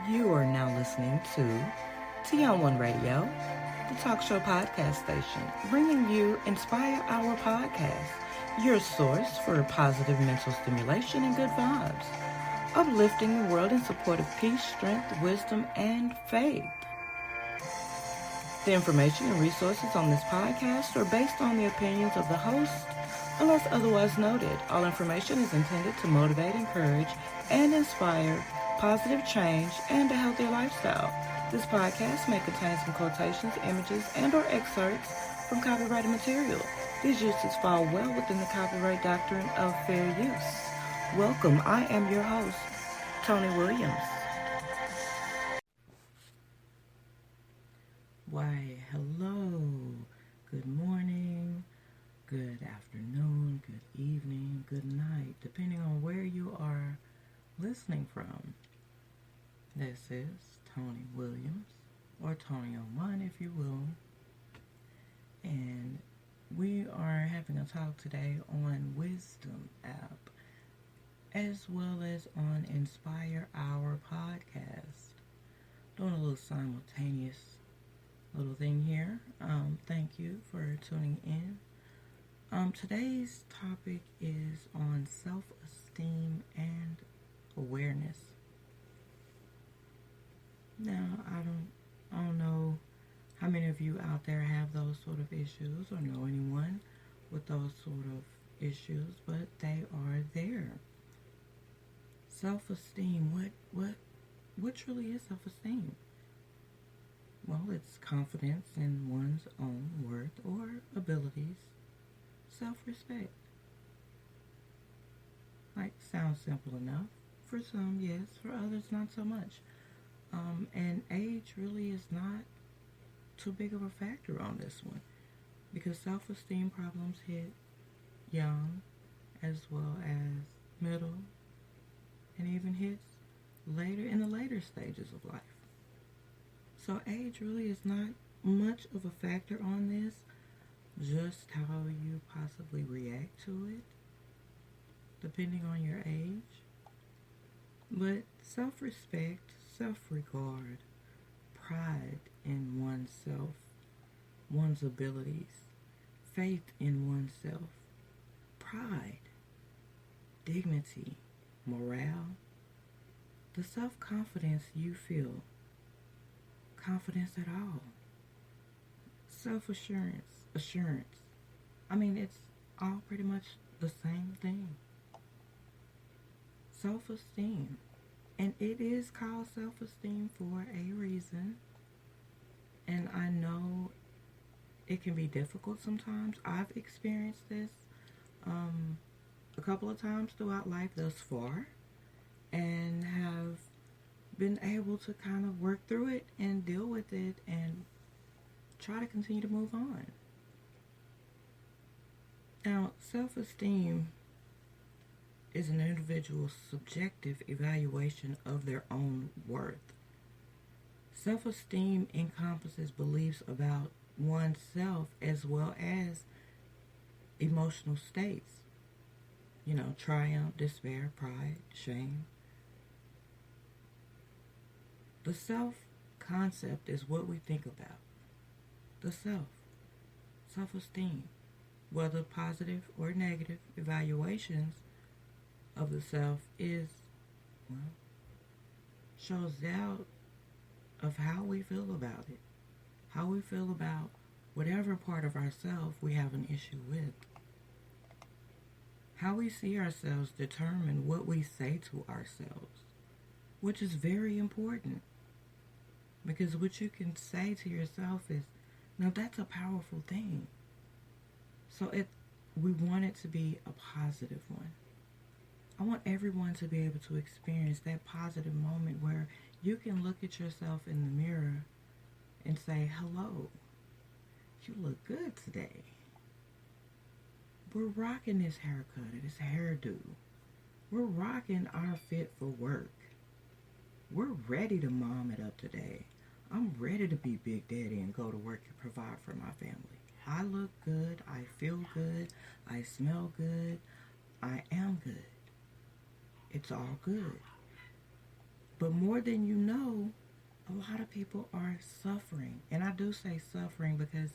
You are now listening to T on One Radio, the talk show podcast station, bringing you Inspire Our Podcast, your source for positive mental stimulation and good vibes, uplifting the world in support of peace, strength, wisdom, and faith. The information and resources on this podcast are based on the opinions of the host, unless otherwise noted. All information is intended to motivate, encourage, and inspire positive change and a healthier lifestyle. This podcast may contain some quotations, images, and or excerpts from copyrighted material. These uses fall well within the copyright doctrine of fair use. Welcome. I am your host, Tony Williams. Why, hello, good morning, good afternoon, good evening, good night, depending on where you are listening from. This is Tony Williams, or Tony on One if you will, and we are having a talk today on Wisdom app, as well as on Inspire Our Podcast. Doing a little simultaneous little thing here. Thank you for tuning in. Today's topic is on self-esteem and awareness. Now, I don't know how many of you out there have those sort of issues or know anyone with those sort of issues, but they are there. Self-esteem, what truly is self-esteem? Well, it's confidence in one's own worth or abilities, self-respect. Sounds simple enough. For some, yes. For others, not so much. And age really is not too big of a factor on this one, because self-esteem problems hit young as well as middle and even hits later in the later stages of life. So age really is not much of a factor on this, just how you possibly react to it, depending on your age. But self-respect, self-regard, pride in oneself, one's abilities, faith in oneself, pride, dignity, morale, the self-confidence you feel, confidence at all, self-assurance, assurance. It's all pretty much the same thing. Self-esteem. And it is called self-esteem for a reason. And I know it can be difficult sometimes. I've experienced this a couple of times throughout life thus far, and have been able to kind of work through it and deal with it and try to continue to move on. Now, self-esteem is an individual's subjective evaluation of their own worth. Self-esteem encompasses beliefs about oneself as well as emotional states. Triumph, despair, pride, shame. The self-concept is what we think about. The self. Self-esteem. Whether positive or negative evaluations of the self shows out of how we feel about it. How we feel about whatever part of ourselves we have an issue with. How we see ourselves determine what we say to ourselves, which is very important. Because what you can say to yourself is, now that's a powerful thing. So we want it to be a positive one. I want everyone to be able to experience that positive moment where you can look at yourself in the mirror and say, hello, you look good today. We're rocking this haircut or this hairdo. We're rocking our fit for work. We're ready to mom it up today. I'm ready to be Big Daddy and go to work and provide for my family. I look good. I feel good. I smell good. I am good. It's all good. But more than you know, a lot of people are suffering. And I do say suffering because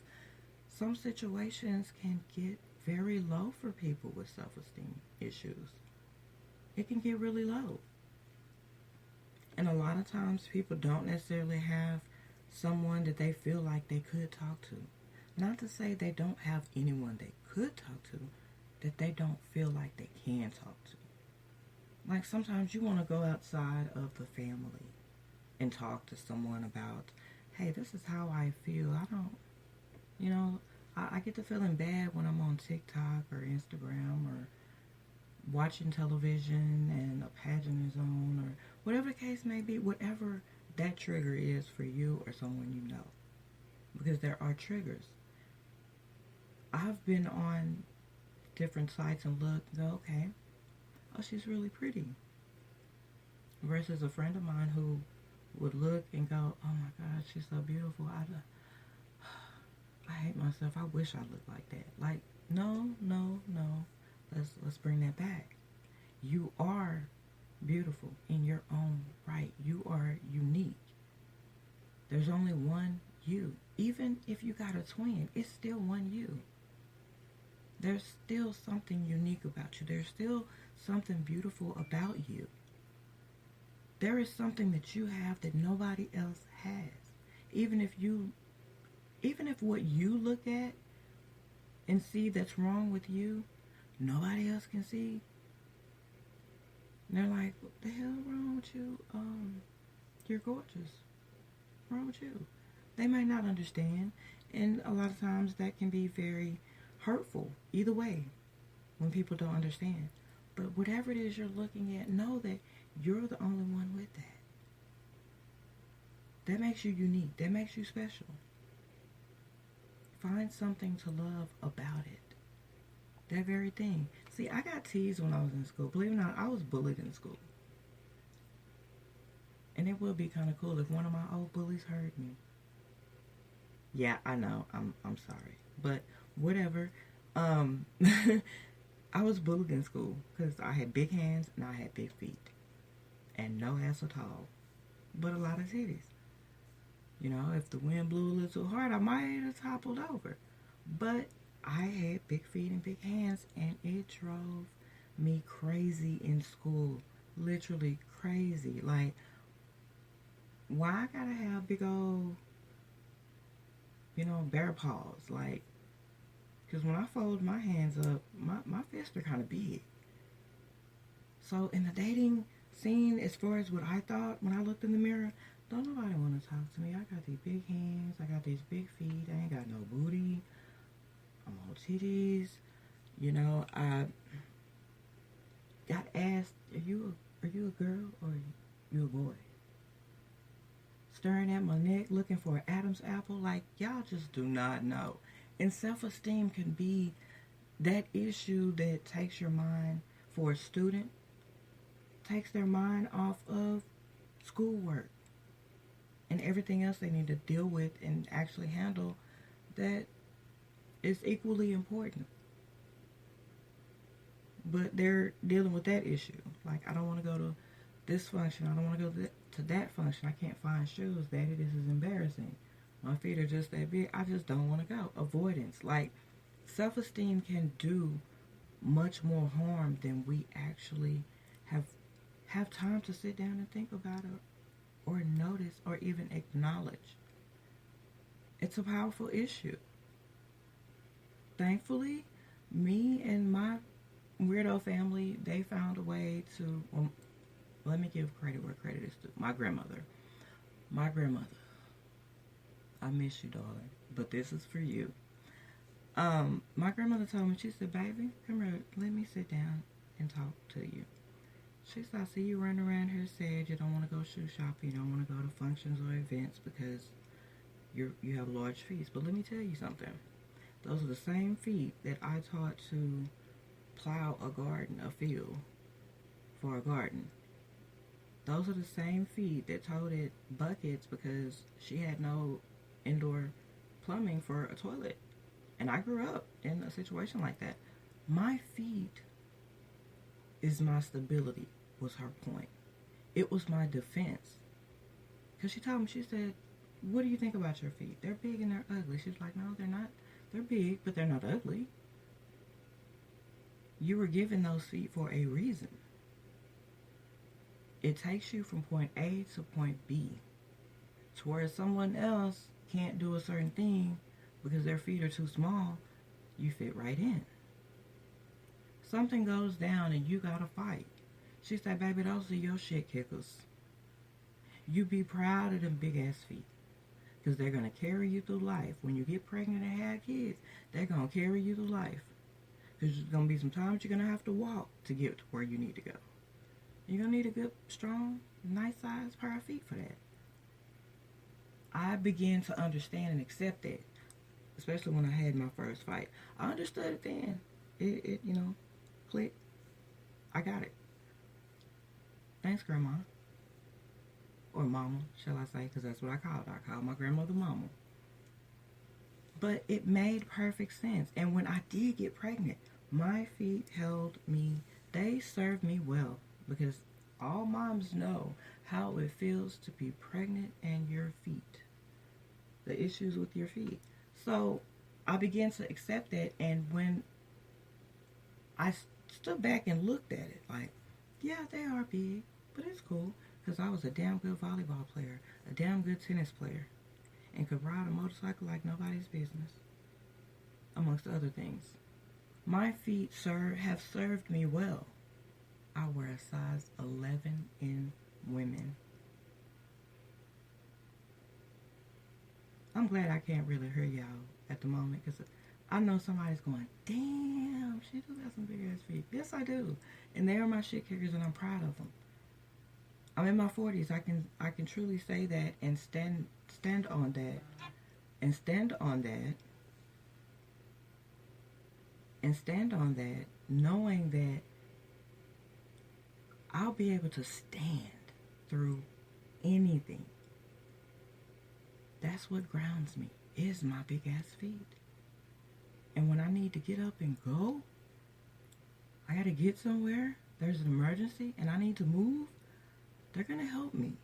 some situations can get very low for people with self-esteem issues. It can get really low. And a lot of times people don't necessarily have someone that they feel like they could talk to. Not to say they don't have anyone they could talk to, that they don't feel like they can talk to. Like sometimes you want to go outside of the family and talk to someone about, hey, this is how I feel. I don't, I get to feeling bad when I'm on TikTok or Instagram or watching television and a pageant is on or whatever the case may be, whatever that trigger is for you or someone you know. Because there are triggers. I've been on different sites and look and go, okay, oh, she's really pretty. Versus a friend of mine who would look and go, oh my God, she's so beautiful. I hate myself. I wish I looked like that. Like, no. Let's bring that back. You are beautiful in your own right. You are unique. There's only one you. Even if you got a twin, it's still one you. There's still something unique about you. There's still something beautiful about you. There is something that you have that nobody else has. Even if what you look at and see that's wrong with you, nobody else can see. And they're like, what the hell wrong with you? You're gorgeous. What's wrong with you? They might not understand. And a lot of times that can be very hurtful. Either way, when people don't understand. But whatever it is you're looking at, know that you're the only one with that. That makes you unique. That makes you special. Find something to love about it. That very thing. See, I got teased when I was in school. Believe it or not, I was bullied in school. And it would be kind of cool if one of my old bullies heard me. Yeah, I know. I'm sorry. But whatever. I was bullied in school because I had big hands and I had big feet. And no ass at all. But a lot of titties. If the wind blew a little too hard, I might have toppled over. But I had big feet and big hands, and it drove me crazy in school. Literally crazy. Like, why I gotta have big old, bear paws? Like, because when I fold my hands up, my fists are kind of big. So in the dating scene, as far as what I thought when I looked in the mirror, don't nobody want to talk to me. I got these big hands. I got these big feet. I ain't got no booty. I'm all titties. I got asked, are you a girl or are you a boy? Staring at my neck, looking for an Adam's apple. Like, y'all just do not know. And self-esteem can be that issue that takes your mind, for a student, takes their mind off of schoolwork and everything else they need to deal with and actually handle that is equally important. But they're dealing with that issue. Like, I don't want to go to this function. I don't want to go to that function. I can't find shoes. Daddy, this is embarrassing. My feet are just that big. I just don't want to go. Avoidance. Like, self-esteem can do much more harm than we actually have time to sit down and think about it or notice or even acknowledge. It's a powerful issue. Thankfully, me and my weirdo family, they found a way to, let me give credit where credit is due. My grandmother, I miss you, darling, but this is for you. My grandmother told me, she said, baby, come here, let me sit down and talk to you. She said, I see you running around here sad. You don't want to go shoe shopping. You don't want to go to functions or events because you have large feet. But let me tell you something. Those are the same feet that I taught to plow a garden, a field for a garden. Those are the same feet that toted buckets because she had no indoor plumbing for a toilet. And I grew up in a situation like that. My feet is my stability, was her point. It was my defense. Because she told me, she said, what do you think about your feet? They're big and they're ugly. She was like, no, they're not. They're big, but they're not ugly. You were given those feet for a reason. It takes you from point A to point B. To where someone else can't do a certain thing because their feet are too small, you fit right in. Something goes down and you gotta fight. She said, baby, those are your shit kickers. You be proud of them big ass feet. Because they're going to carry you through life. When you get pregnant and have kids, they're going to carry you through life. Because there's going to be some times you're going to have to walk to get to where you need to go. You're going to need a good, strong, nice sized pair of feet for that. I began to understand and accept that. Especially when I had my first fight. I understood it then. It clicked. I got it. Thanks, Grandma. Or Mama, shall I say, because that's what I called her. I called my grandmother Mama. But it made perfect sense. And when I did get pregnant, my feet held me. They served me well. Because all moms know how it feels to be pregnant and your feet. The issues with your feet. So I began to accept that. And when I stood back and looked at it, like, yeah, they are big, but it's cool. Because I was a damn good volleyball player, a damn good tennis player, and could ride a motorcycle like nobody's business, amongst other things. My feet have served me well. I wear a size 11 in women. I'm glad I can't really hear y'all at the moment, because I know somebody's going, damn, she do got some big ass feet. Yes, I do. And they are my shit kickers, and I'm proud of them. I'm in my 40s. I can truly say that and stand on that. And stand on that. And stand on that, knowing that I'll be able to stand through anything. That's what grounds me, is my big ass feet. And when I need to get up and go, I gotta get somewhere, there's an emergency, and I need to move, they're going to help me.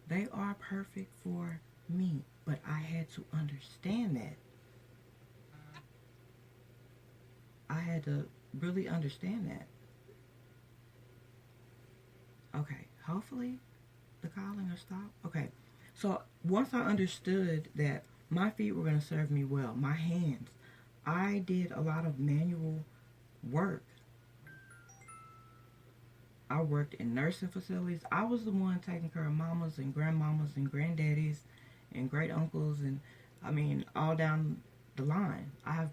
They are perfect for me. But I had to understand that. I had to really understand that. Okay, hopefully the calling will stop. Okay, so once I understood that my feet were going to serve me well, my hands, I did a lot of manual work. I worked in nursing facilities. I was the one taking care of mamas and grandmamas and granddaddies and great uncles and, all down the line. I've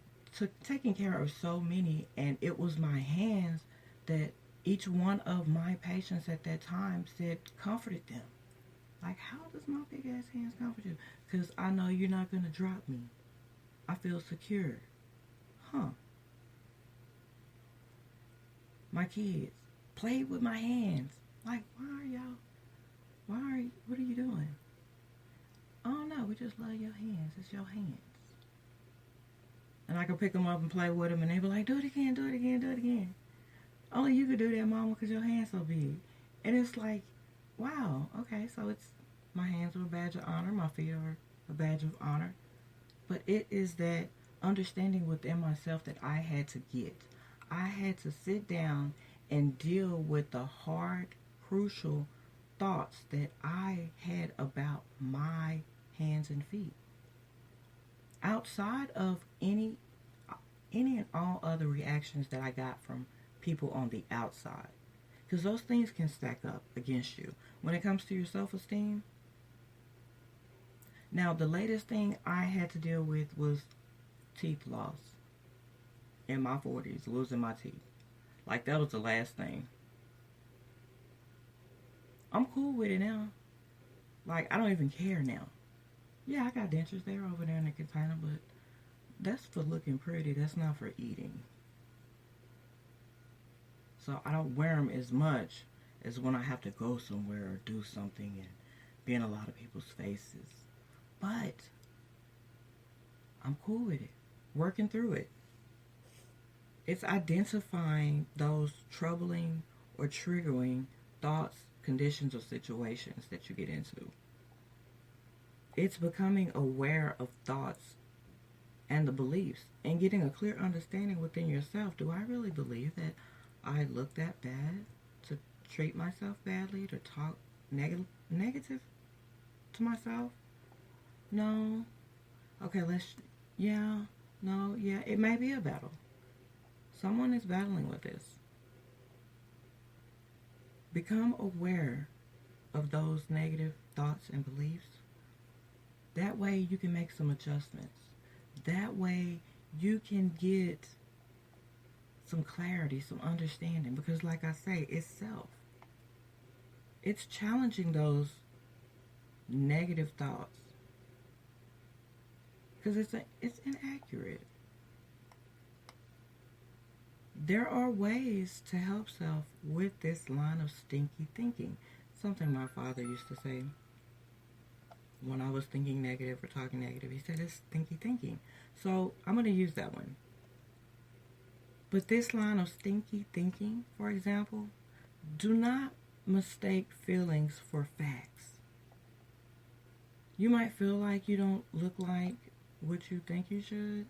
taken care of so many, and it was my hands that each one of my patients at that time said comforted them. Like, how does my big ass hands comfort you? Because I know you're not going to drop me. I feel secure. My kids played with my hands. Like, what are you doing? Oh no, we just love your hands. It's your hands. And I could pick them up and play with them, and they be like, do it again, do it again, do it again. Only you could do that, Mama, because your hand's so big. And it's like, wow, okay, so it's, my hands are a badge of honor, my feet are a badge of honor. But it is that understanding within myself that I had to get. I had to sit down and deal with the hard, crucial thoughts that I had about my hands and feet. Outside of any and all other reactions that I got from people on the outside. Because those things can stack up against you. When it comes to your self-esteem. Now, the latest thing I had to deal with was teeth loss. In my 40s, losing my teeth. Like, that was the last thing. I'm cool with it now. Like, I don't even care now. Yeah, I got dentures. They're over there in the container, but that's for looking pretty. That's not for eating. So I don't wear them as much as when I have to go somewhere or do something and be in a lot of people's faces. But I'm cool with it. Working through it. It's identifying those troubling or triggering thoughts, conditions, or situations that you get into. It's becoming aware of thoughts and the beliefs and getting a clear understanding within yourself. Do I really believe that I look that bad to treat myself badly, to talk negative to myself? No. Okay, it may be a battle. Someone is battling with this. Become aware of those negative thoughts and beliefs. That way you can make some adjustments. That way you can get some clarity, some understanding. Because like I say, it's self. It's challenging those negative thoughts. Because it's inaccurate. There are ways to help self with this line of stinky thinking. Something my father used to say when I was thinking negative or talking negative. He said it's stinky thinking. So I'm going to use that one. But this line of stinky thinking, for example, do not mistake feelings for facts. You might feel like you don't look like what you think you should.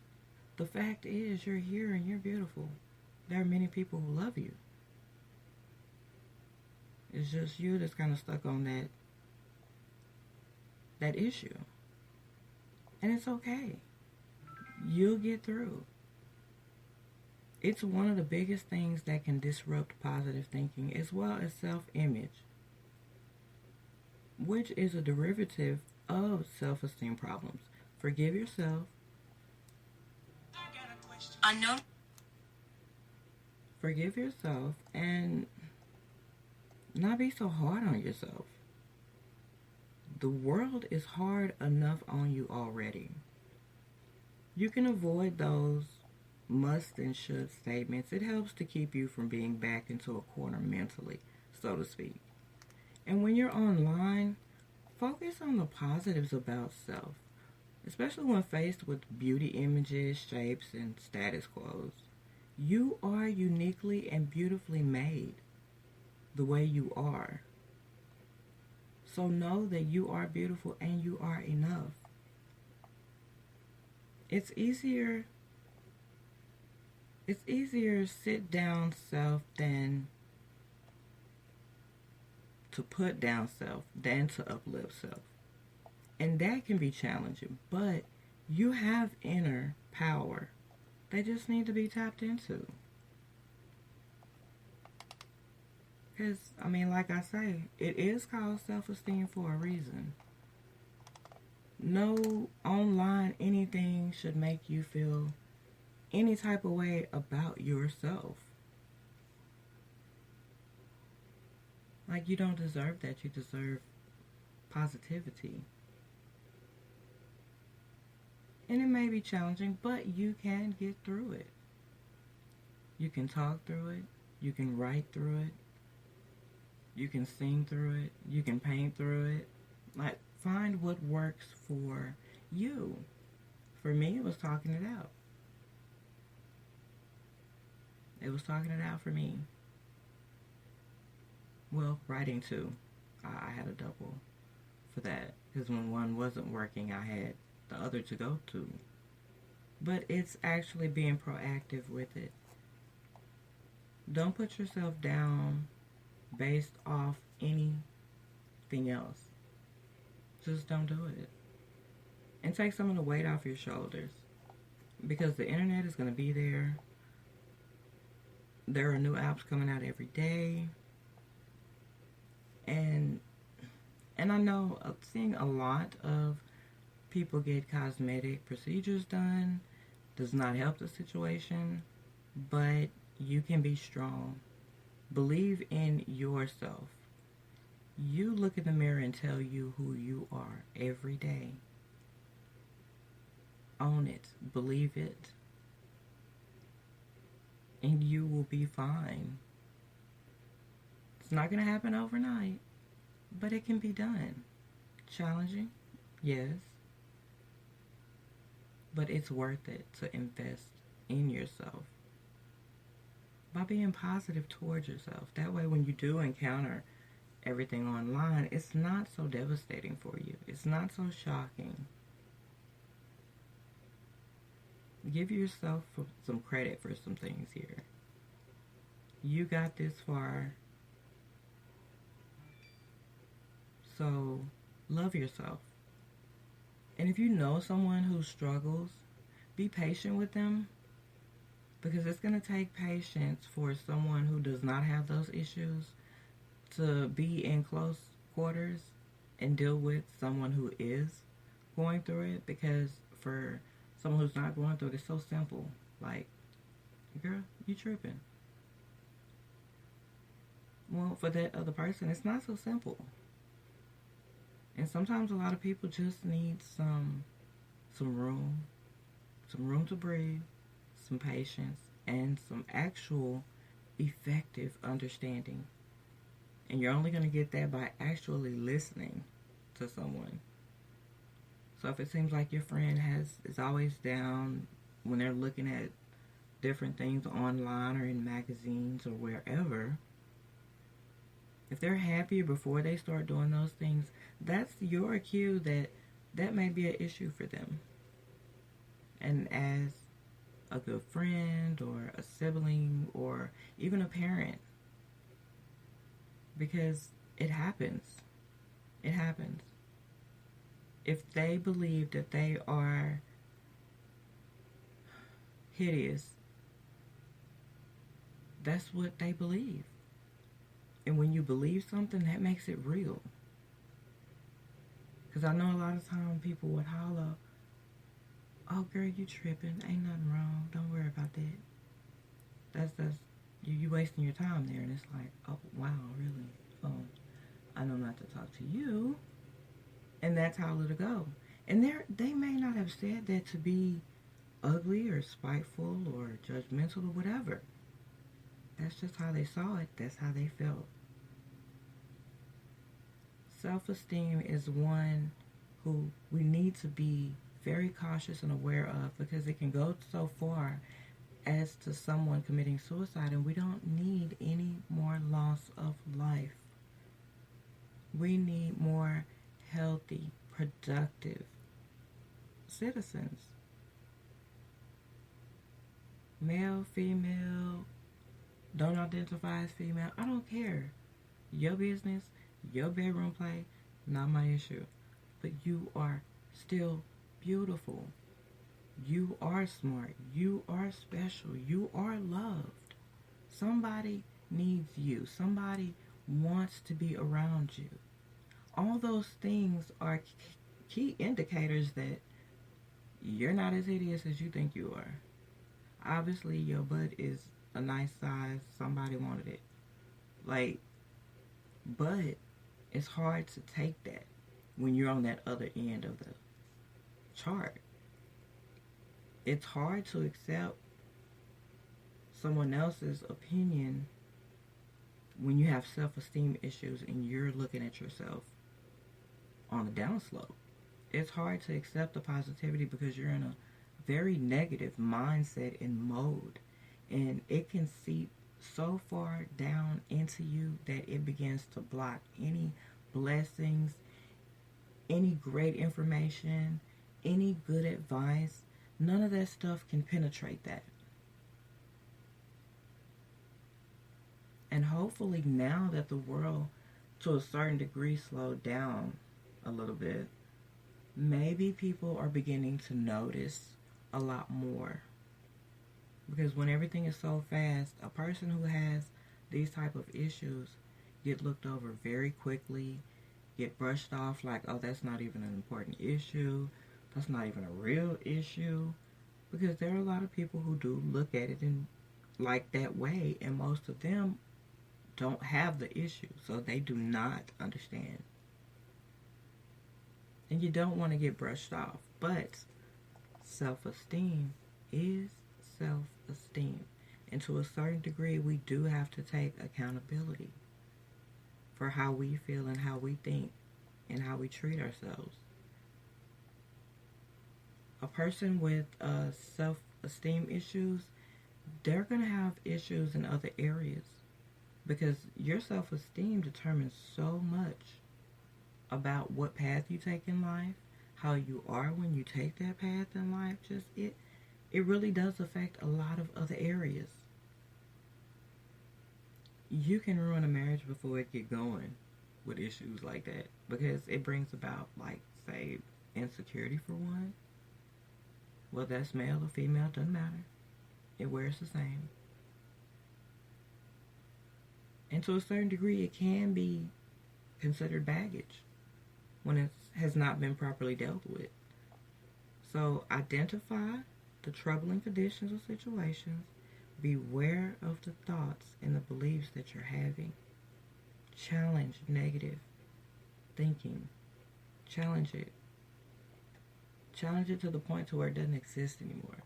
The fact is you're here and you're beautiful. There are many people who love you. It's just you that's kind of stuck on that issue. And it's okay. You'll get through. It's one of the biggest things that can disrupt positive thinking, as well as self-image, which is a derivative of self-esteem problems. Forgive yourself. Unknown. Forgive yourself and not be so hard on yourself. The world is hard enough on you already. You can avoid those must and should statements. It helps to keep you from being backed into a corner mentally, so to speak. And when you're online, focus on the positives about self, especially when faced with beauty images, shapes, and status quos. You are uniquely and beautifully made the way you are. So know that you are beautiful and you are enough. It's easier sit down self than to put down self than to uplift self. And that can be challenging, but you have inner power. They just need to be tapped into. Because, like I say, it is called self-esteem for a reason. No online anything should make you feel any type of way about yourself. Like you don't deserve that. You deserve positivity. And it may be challenging, but you can get through it. You can talk through it. You can write through it. You can sing through it. You can paint through it. Like, find what works for you. For me, it was talking it out. It was talking it out for me. Well, writing too. I had a double for that. Because when one wasn't working, I had the other to go to. But it's actually being proactive with it. Don't put yourself down based off anything else. Just don't do it. And take some of the weight off your shoulders. Because the internet is going to be there. There are new apps coming out every day. And I know seeing a lot of people get cosmetic procedures done does not help the situation, but you can be strong. Believe in yourself. You look in the mirror and tell you who you are every day. Own it. Believe it. And you will be fine. It's not going to happen overnight, but it can be done. Challenging? Yes. But it's worth it to invest in yourself by being positive towards yourself. That way when you do encounter everything online, it's not so devastating for you. It's not so shocking. Give yourself some credit for some things here. You got this far, so love yourself. And if you know someone who struggles, be patient with them, because it's going to take patience for someone who does not have those issues to be in close quarters and deal with someone who is going through it. Because for someone who's not going through it, it's so simple. Like, girl, you tripping. Well, for that other person, it's not so simple. And sometimes a lot of people just need some room to breathe, some patience, and some actual effective understanding. And you're only going to get that by actually listening to someone. So if it seems like your friend is always down when they're looking at different things online or in magazines or wherever, if they're happier before they start doing those things, that's your cue that may be an issue for them. And as a good friend or a sibling or even a parent, because it happens. It happens. If they believe that they are hideous, that's what they believe. And when you believe something, that makes it real. Because I know a lot of times people would holler, "Oh, girl, you tripping. Ain't nothing wrong. Don't worry about that." That's you wasting your time there. And it's like, oh, wow, really? Oh, I know not to talk to you. And that's how it'll go. And they may not have said that to be ugly or spiteful or judgmental or whatever. That's just how they saw it. That's how they felt. Self-esteem is one who we need to be very cautious and aware of, because it can go so far as to someone committing suicide, and we don't need any more loss of life. We need more healthy, productive citizens. Male, female, don't identify as female, I don't care. Your business, your bedroom play, not my issue. But you are still beautiful. You are smart. You are special. You are loved. Somebody needs you. Somebody wants to be around you. All those things are key indicators that you're not as hideous as you think you are. Obviously, your butt is a nice size. Somebody wanted it. But it's hard to take that when you're on that other end of the chart. It's hard to accept someone else's opinion when you have self-esteem issues and you're looking at yourself on a downslope. It's hard to accept the positivity because you're in a very negative mindset and mode, and it can seep so far down into you that it begins to block any blessings, any great information, any good advice. None of that stuff can penetrate that. And hopefully now that the world, to a certain degree, slowed down a little bit, maybe people are beginning to notice a lot more. Because when everything is so fast, a person who has these type of issues get looked over very quickly, get brushed off like, oh, that's not even an important issue. That's not even a real issue. Because there are a lot of people who do look at it in like that way, and most of them don't have the issue, so they do not understand. And you don't want to get brushed off, but self-esteem is self-esteem. And to a certain degree, we do have to take accountability for how we feel and how we think and how we treat ourselves. A person with self-esteem issues, they're going to have issues in other areas. Because your self-esteem determines so much about what path you take in life, how you are when you take that path in life. Just it really does affect a lot of other areas. You can ruin a marriage before it get going with issues like that, because it brings about, like, say, insecurity for one. Well, that's male or female, doesn't matter. It wears the same. And to a certain degree, it can be considered baggage when it has not been properly dealt with. So identify the troubling conditions or situations. Beware of the thoughts and the beliefs that you're having. Challenge negative thinking. Challenge it. Challenge it to the point to where it doesn't exist anymore.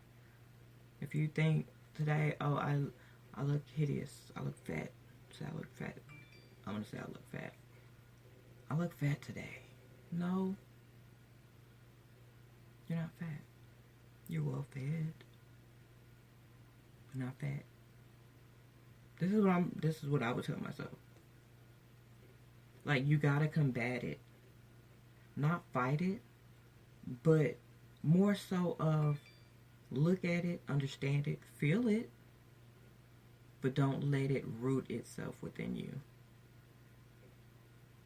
If you think today, oh, I look hideous, I look fat. Say I look fat. I'm going to say I look fat. I look fat today. No. You're not fat. You're well fed. You're not fat. This is what I would tell myself. Like, you gotta combat it. Not fight it, but more so of look at it, understand it, feel it, but don't let it root itself within you.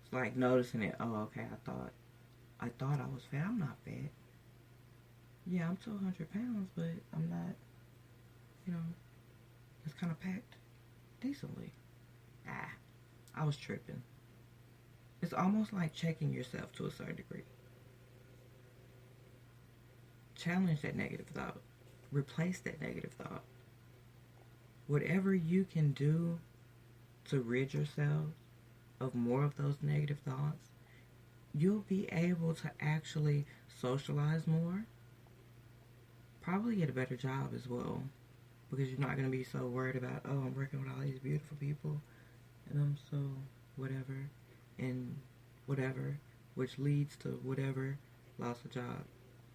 It's like noticing it. Oh, okay, I thought I was fat. I'm not fat. Yeah, I'm 200 pounds, but I'm not, it's kind of packed decently. I was tripping. It's almost like checking yourself to a certain degree. Challenge that negative thought. Replace that negative thought. Whatever you can do to rid yourself of more of those negative thoughts, you'll be able to actually socialize more. Probably get a better job as well, because you're not going to be so worried about, oh, I'm working with all these beautiful people and I'm so whatever and whatever, which leads to whatever, lost a job.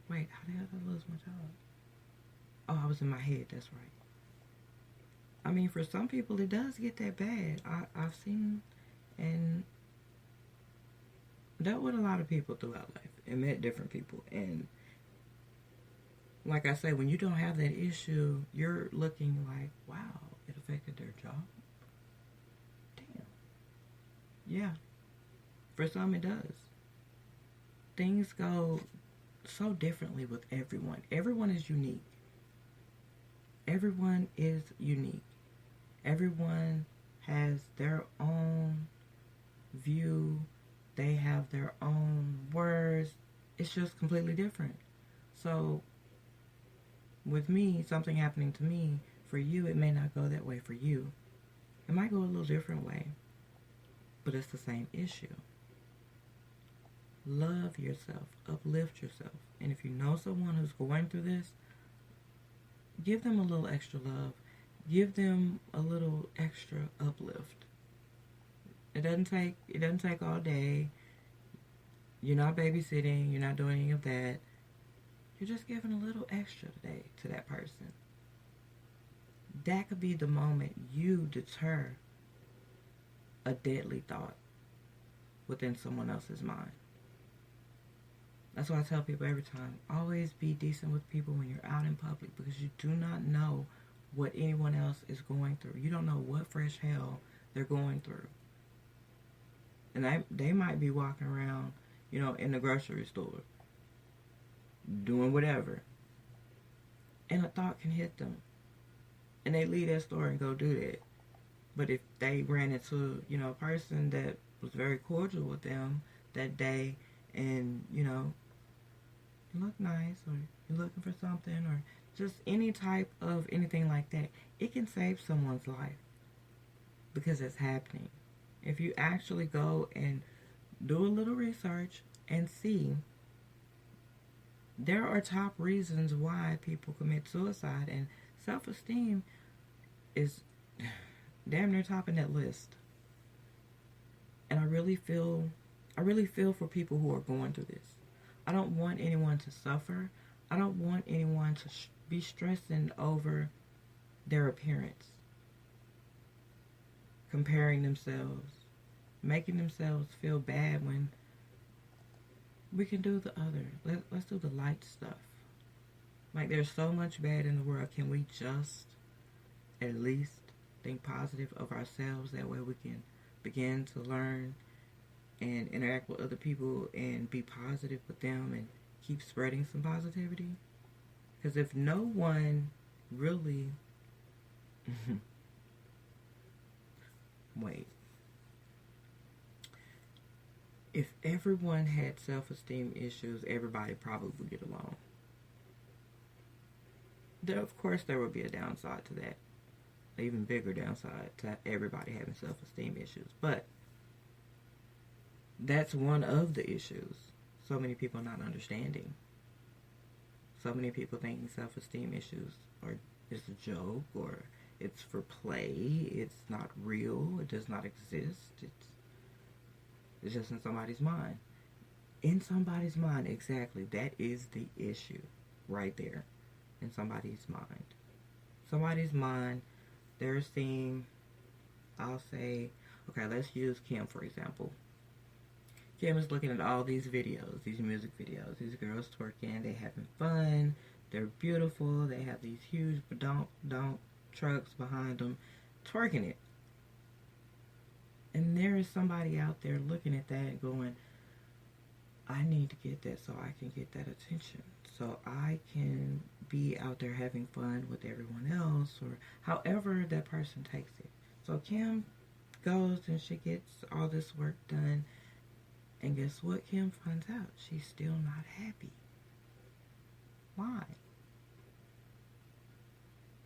Wait, how the hell did I lose my job? Oh, I was in my head, that's right. I mean, for some people it does get that bad. I've seen and dealt with a lot of people throughout life and met different people, and like I say, when you don't have that issue, you're looking like, wow, it affected their job. Damn. Yeah. For some it does. Things go so differently with everyone. Everyone is unique. Everyone is unique. Everyone has their own view. They have their own words. It's just completely different. So with me, something happening to me, for you, it may not go that way for you. It might go a little different way, but it's the same issue. Love yourself. Uplift yourself. And if you know someone who's going through this, give them a little extra love. Give them a little extra uplift. It doesn't take all day. You're not babysitting. You're not doing any of that. You're just giving a little extra today to that person. That could be the moment you deter a deadly thought within someone else's mind. That's why I tell people every time, always be decent with people when you're out in public, because you do not know what anyone else is going through. You don't know what fresh hell they're going through. And they might be walking around, in the grocery store, doing whatever, and a thought can hit them, and they leave that store and go do that. But if they ran into, a person that was very cordial with them that day, and, you look nice, or you're looking for something, or just any type of anything like that, it can save someone's life, because it's happening. If you actually go and do a little research and see, there are top reasons why people commit suicide, and self-esteem is damn near top in that list. And I really feel for people who are going through this. I don't want anyone to suffer. I don't want anyone to be stressing over their appearance. comparing themselves, making themselves feel bad when we can do the other. Let's do the light stuff. Like, there's so much bad in the world. Can we just at least think positive of ourselves? That way we can begin to learn and interact with other people and be positive with them and keep spreading some positivity. Because if no one really... Wait. If everyone had self-esteem issues, everybody probably would get along. Of course, there would be a downside to that. An even bigger downside to everybody having self-esteem issues. But that's one of the issues. So many people not understanding. So many people thinking self-esteem issues is a joke, or it's for play, it's not real, it does not exist, it's just in somebody's mind. In somebody's mind, exactly. That is the issue right there. In somebody's mind. Somebody's mind, they're seeing, I'll say, okay, let's use Kim for example. Kim is looking at all these videos, these music videos, these girls twerking, they having fun, they're beautiful, they have these huge donk trucks behind them, twerking it. And there is somebody out there looking at that going, I need to get that so I can get that attention. So I can be out there having fun with everyone else, or however that person takes it. So Kim goes and she gets all this work done. And guess what Kim finds out? She's still not happy. Why?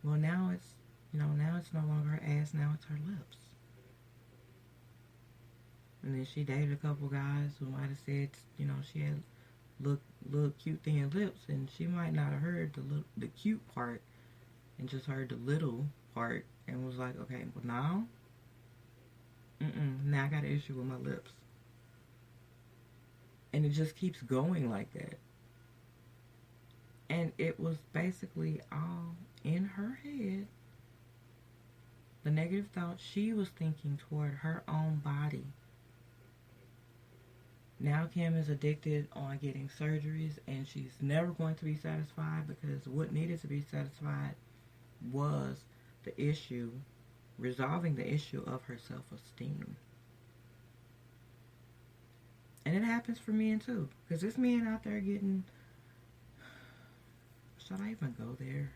Well, now it's no longer her ass, now it's her lips. And then she dated a couple guys who might have said, she had little cute thin lips, and she might not have heard the cute part and just heard the little part and was like, okay, well now I got an issue with my lips. And it just keeps going like that. And it was basically all in her head. The negative thoughts she was thinking toward her own body. Now Kim is addicted on getting surgeries, and she's never going to be satisfied, because what needed to be satisfied was the issue, resolving the issue of her self-esteem. And it happens for men too, because there's men out there getting, should I even go there?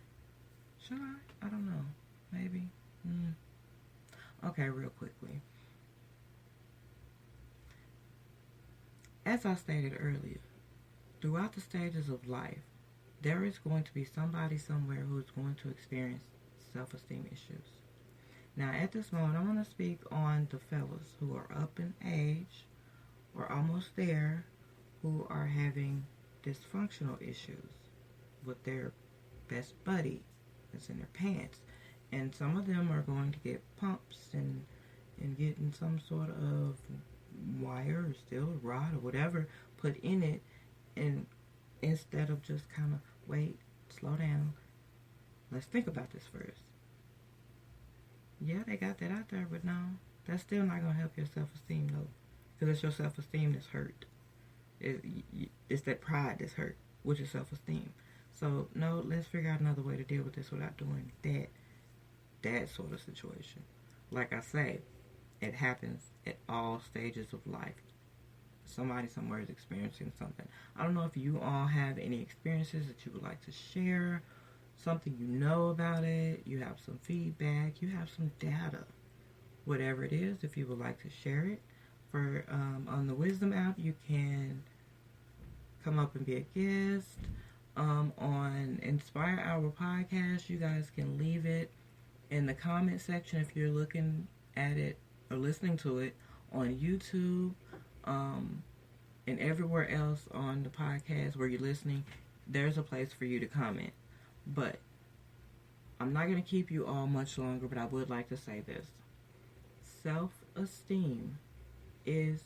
Should I? I don't know. Maybe. Okay, real quickly. As I stated earlier, throughout the stages of life, there is going to be somebody somewhere who is going to experience self-esteem issues. Now, at this moment, I want to speak on the fellas who are up in age, or almost there, who are having dysfunctional issues with their best buddy that's in their pants. And some of them are going to get pumps and getting some sort of wire or steel or rod or whatever put in it, and instead of just kind of, wait, slow down, let's think about this first. Yeah, they got that out there, but no, that's still not going to help your self-esteem though. Because it's your self-esteem that's hurt. It's that pride that's hurt, which is self-esteem. So, no, let's figure out another way to deal with this without doing that sort of situation. Like I say, it happens at all stages of life. Somebody somewhere is experiencing something. I don't know if you all have any experiences that you would like to share, something you know about it, you have some feedback, you have some data. Whatever it is, if you would like to share it, on the Wisdom app, you can come up and be a guest. On Inspire Our Podcast, you guys can leave it in the comment section if you're looking at it or listening to it on YouTube, and everywhere else on the podcast where you're listening. There's a place for you to comment. But I'm not going to keep you all much longer, but I would like to say this. Self-esteem is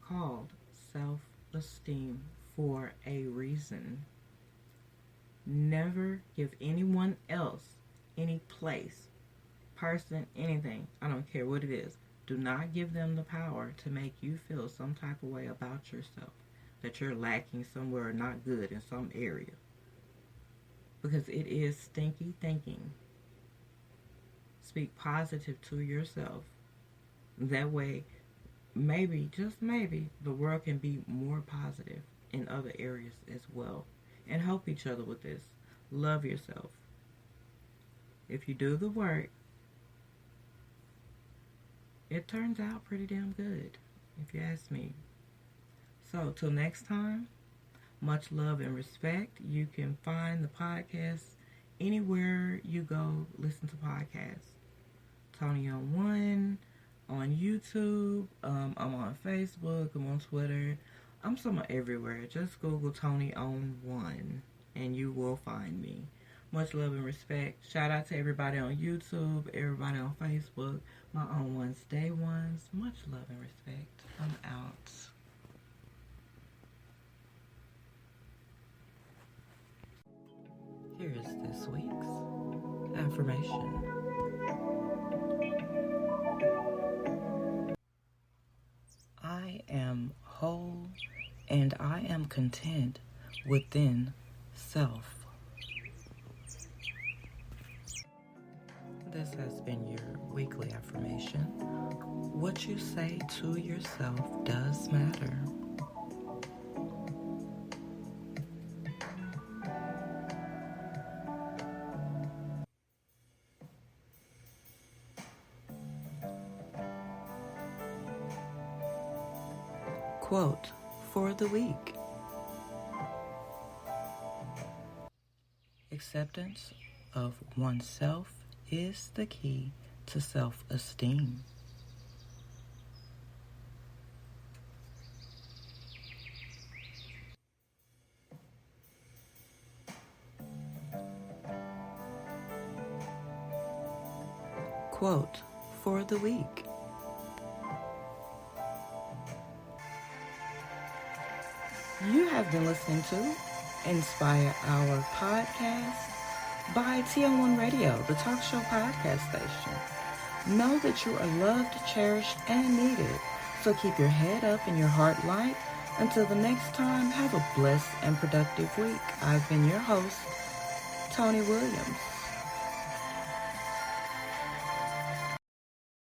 called self-esteem for a reason. Never give anyone else any place person, anything. I don't care what it is. Do not give them the power to make you feel some type of way about yourself, that you're lacking somewhere or not good in some area. Because it is stinky thinking. Speak positive to yourself. That way, maybe, just maybe, the world can be more positive in other areas as well. And help each other with this. Love yourself. If you do the work, it turns out pretty damn good, if you ask me. So, till next time, much love and respect. You can find the podcast anywhere you go listen to podcasts. Tony on One, on YouTube, I'm on Facebook, I'm on Twitter. I'm somewhere everywhere. Just Google Tony on One, and you will find me. Much love and respect. Shout out to everybody on YouTube, everybody on Facebook, my own ones, day ones. Much love and respect. I'm out. Here is this week's affirmation. I am whole and I am content within self. This has been your weekly affirmation. What you say to yourself does matter. Quote for the week. Acceptance of oneself is the key to self-esteem. Quote for the week. You have been listening to Inspire Our Podcast by TO1 Radio, the talk show podcast station. Know that you are loved, cherished, and needed. So keep your head up and your heart light. Until the next time, have a blessed and productive week. I've been your host, Tony Williams.